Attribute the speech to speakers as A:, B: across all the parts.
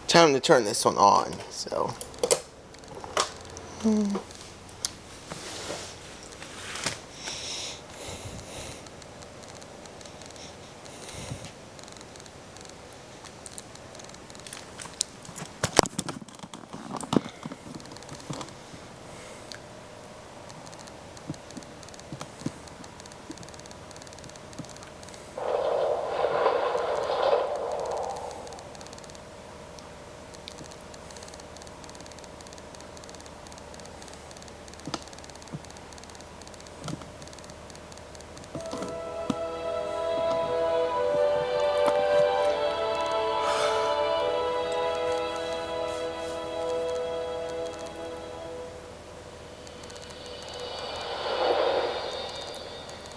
A: Time to turn this one on, so.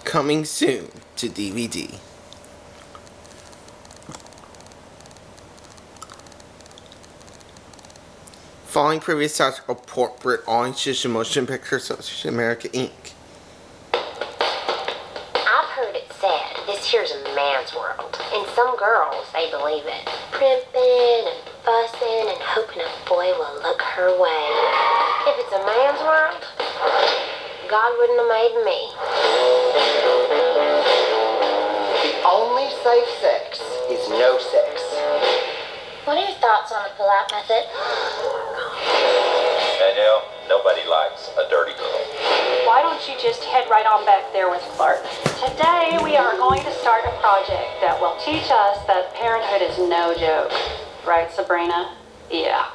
A: Coming soon to DVD. Following previous acts of corporate orange motion picture association America Inc.
B: I've heard it said this here's a man's world, and some girls, they believe it. Primping and fussing and hoping a boy will look her way. If it's a man's world, God wouldn't have made me.
C: The only safe sex is no sex.
B: What are your thoughts on the pull-out method?
D: Danielle, nobody likes a dirty girl.
E: Why don't you just head right on back there with Clark? Today we are going to start a project that will teach us that parenthood is no joke. Right, Sabrina? Yeah.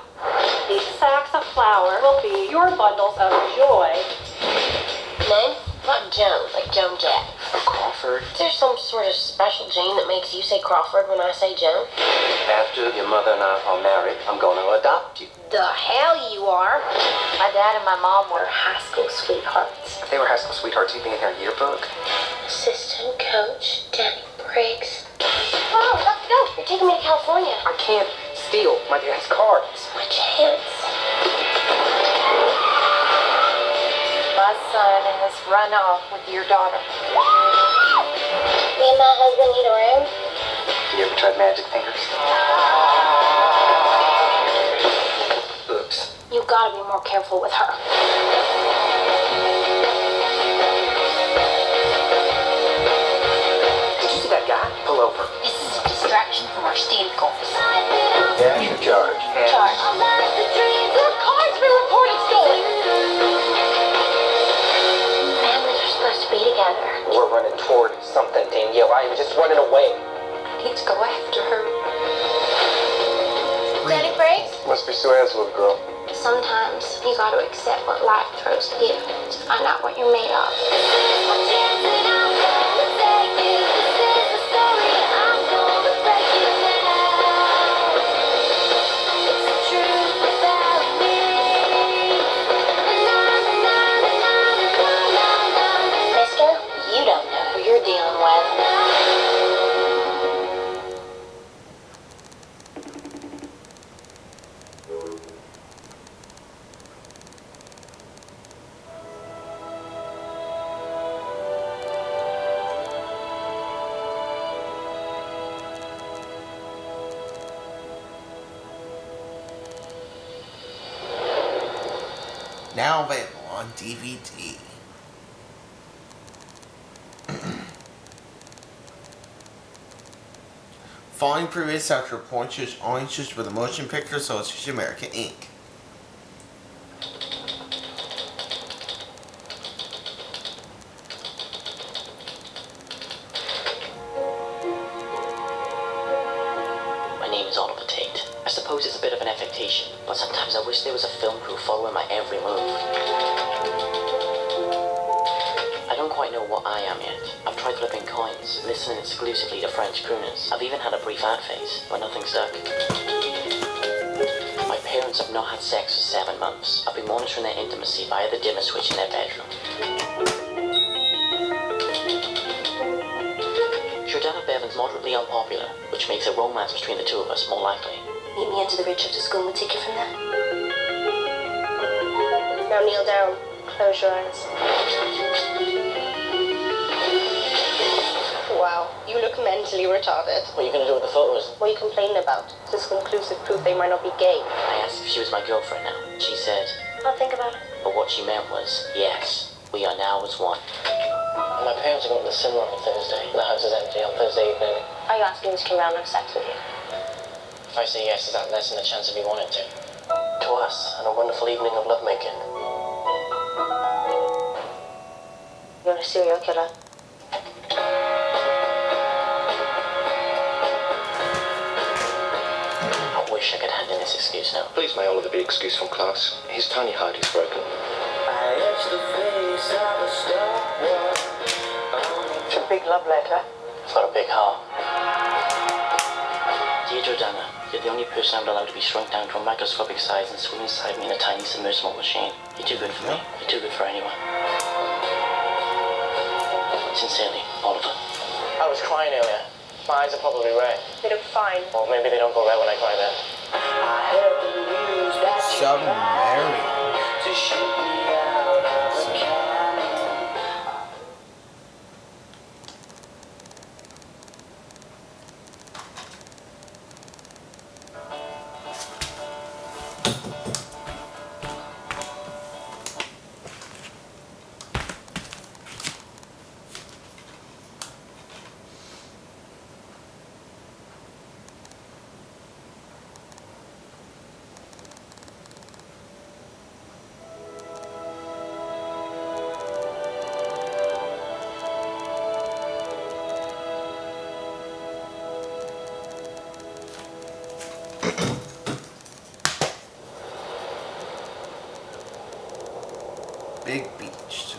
E: These sacks of flour will be your bundles of joy.
B: Name? Not Joan, like Joan Jett.
C: Crawford.
B: Is there some sort of special gene that makes you say Crawford when I say Joan?
C: After your mother and I are married, I'm going to adopt you.
B: The hell you are. My dad and my mom were high school sweethearts.
C: If they were high school sweethearts, you'd be in their yearbook.
B: Assistant coach, Danny Briggs. Oh, let's go. You're taking me to California.
C: I can't steal my dad's car.
B: It's my chance. My son has run off with your daughter. Me and my husband need a room.
C: You ever tried magic fingers? Oops.
B: You've got to be more careful with her.
C: Did you see that guy? Pull over.
B: This is a distraction from our stated goals.
C: Yeah, you charge.
B: Charge.
E: Your car's been reported stolen!
B: Families are supposed to be together.
C: We're running toward something, Danielle. I am just running away.
B: I need to go after her. Danny Briggs?
C: Must be Sue Ann's little girl.
B: Sometimes you got to accept what life throws at you to find out what you're made of. Mister, you don't know who you're dealing with.
A: Now available on DVD. Following previous acts of orange for the Motion Picture Association America Inc.
F: My name is Oliver Tate. I suppose it's a bit of an affectation, but sometimes I wish there was a film crew following my every move. I don't quite know what I am yet. I've tried flipping coins, listening exclusively to French crooners. I've even had a brief ad phase, but nothing stuck. My parents have not had sex for 7 months. I've been monitoring their intimacy via the dimmer switch in their bedroom. Jordana Bevan's moderately unpopular, which makes a romance between the two of us more likely.
B: Meet me into the Richard School and we'll take it from there. Now kneel down. Close your eyes. Wow, you You look mentally retarded.
F: What are you gonna do with the photos?
B: What are you complaining about? This is conclusive proof they might not be gay.
F: I asked if she was my girlfriend now. She said,
B: I'll think about it.
F: but what she meant was, yes, we are now as one. My parents are going to the cinema on Thursday. The house is empty on Thursday evening.
B: Are you asking me to come round and have sex with you?
F: If I say yes, is that less than a chance of me wanting to? To us, and a wonderful evening of lovemaking.
B: You're a serial killer.
F: I wish I could hand in this excuse now.
G: Please may all of it be excused from class. His tiny heart is broken.
C: It's a big love letter.
F: It's got a big heart. Dear Jordana, you're the only person I'm allowed to be shrunk down to a microscopic size and swim inside me in a tiny submersible machine. You're too good for me. You're too good for anyone. Sincerely, Oliver. I was crying earlier. My eyes are probably red.
B: They look fine.
F: Or maybe they don't go red when I cry then.
A: Submarine. Big beach.